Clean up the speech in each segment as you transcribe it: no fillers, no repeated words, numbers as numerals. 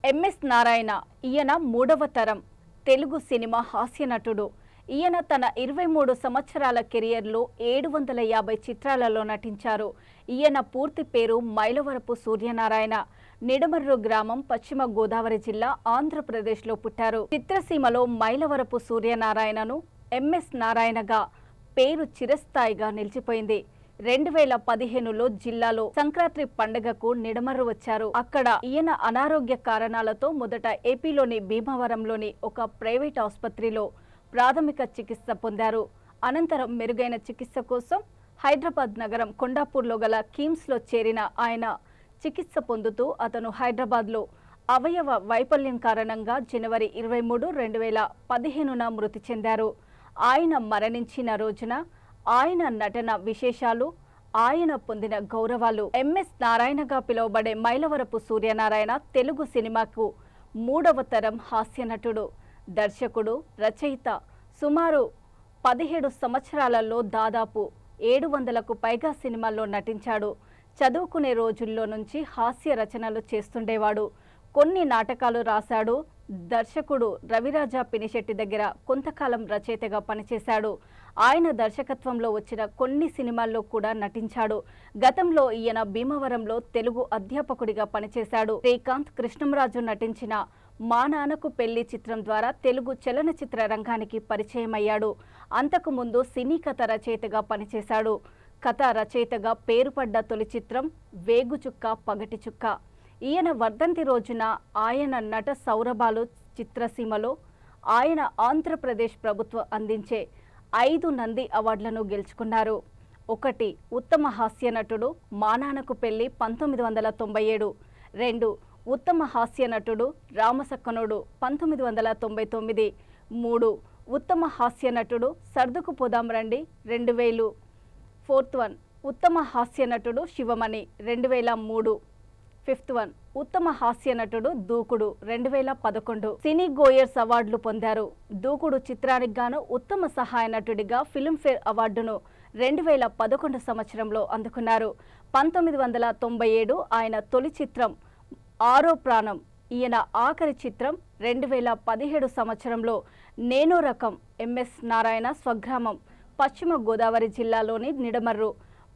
MS Narayana ఈయన మూడవ తరం తెలుగు సినిమా హాస్య నటుడు. ఈయన తన 23 సంవత్సరాల కెరియర్లో 750 చిత్రాలలో నటించారు. ఈయన పూర్తి పేరు మైలవరపు సూర్యనారాయణ. నిడమర్రు గ్రామం, పశ్చిమ గోదావరి జిల్లా, ఆంధ్రప్రదేశ్లో పుట్టారు. చిత్రసీమలో మైలవరపు సూర్యనారాయణను ఎంఎస్ నారాయణగా పేరు చిరస్థాయిగా నిలిచిపోయింది. 2015లో జిల్లాలో సంక్రాంతి పండుగకు నిడమర్రు వచ్చారు. అక్కడ ఈయన అనారోగ్య కారణాలతో మొదట ఏపీలోని భీమవరంలోని ఒక ప్రైవేట్ ఆసుపత్రిలో ప్రాథమిక చికిత్స పొందారు. అనంతరం మెరుగైన చికిత్స కోసం హైదరాబాద్ నగరం కొండాపూర్లో గల కిమ్స్లో చేరిన ఆయన చికిత్స పొందుతూ అతను హైదరాబాద్లో అవయవ వైఫల్యం కారణంగా జనవరి 23, 2015న మృతి చెందారు. ఆయన మరణించిన రోజున ఆయన నటన విశేషాలు, ఆయన పొందిన గౌరవాలు. ఎంఎస్ నారాయణగా పిలువబడే మైలవరపు సూర్యనారాయణ తెలుగు సినిమాకు మూడవ తరం హాస్య నటుడు, దర్శకుడు, రచయిత. సుమారు 17 సంవత్సరాలలో దాదాపు 700కు పైగా సినిమాల్లో నటించాడు. చదువుకునే రోజుల్లో నుంచి హాస్య రచనలు చేస్తుండేవాడు. కొన్ని నాటకాలు రాశాడు. దర్శకుడు రవిరాజా పినిశెట్టి దగ్గర కొంతకాలం రచయితగా పనిచేశాడు. ఆయన దర్శకత్వంలో వచ్చిన కొన్ని సినిమాల్లో కూడా నటించాడు. గతంలో ఈయన భీమవరంలో తెలుగు అధ్యాపకుడిగా పనిచేశాడు. శ్రీకాంత్, కృష్ణంరాజు నటించిన మా నాన్నకు పెళ్లి చిత్రం ద్వారా తెలుగు చలనచిత్ర రంగానికి పరిచయమయ్యాడు. అంతకుముందు సినీ కథ రచయితగా పనిచేశాడు. కథ రచయితగా పేరుపడ్డ తొలి చిత్రం వేగుచుక్క పగటి చుక్క. ఈయన వర్ధంతి రోజున ఆయన నట సౌరభాలు చిత్రసీమలో ఆయన ఆంధ్రప్రదేశ్ ప్రభుత్వం అందించే 5 నంది అవార్డులను గెలుచుకున్నారు. 1 ఉత్తమ హాస్య నటుడు, మా నాన్నకు పెళ్లి 1997. 2 ఉత్తమ హాస్య నటుడు, రామసక్కనుడు 1999. 3 ఉత్తమ హాస్య నటుడు, సర్దుకు పోదాం రండి 2000. 4th ఉత్తమ హాస్య నటుడు, శివమణి 2003. 5th ఉత్తమ హాస్య నటుడు, దూకుడు 2011. సినీ గోయర్స్ అవార్డులు పొందారు. దూకుడు చిత్రానికి గాను ఉత్తమ సహాయ నటుడిగా ఫిల్మ్ఫేర్ అవార్డును 2011 సంవత్సరంలో అందుకున్నారు. 1997 ఆయన తొలి చిత్రం ఆరో ప్రాణం. ఈయన ఆఖరి చిత్రం 2017 సంవత్సరంలో నేనో రకం. ఎంఎస్ నారాయణ స్వగ్రామం పశ్చిమ గోదావరి జిల్లాలోని నిడమర్రు.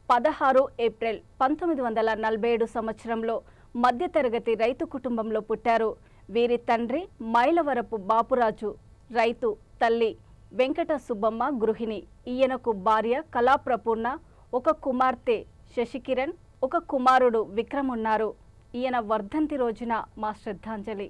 16 ఏప్రిల్ 1947 సంవత్సరంలో మధ్యతరగతి రైతు కుటుంబంలో పుట్టారు. వీరి తండ్రి మైలవరపు బాపురాజు రైతు, తల్లి వెంకట సుబ్బమ్మ గృహిణి. ఈయనకు భార్య కళాప్రపూర్ణ, ఒక కుమార్తె శశికిరణ్, ఒక కుమారుడు విక్రమ్ ఉన్నారు. ఈయన వర్ధంతి రోజున మా శ్రద్ధాంజలి.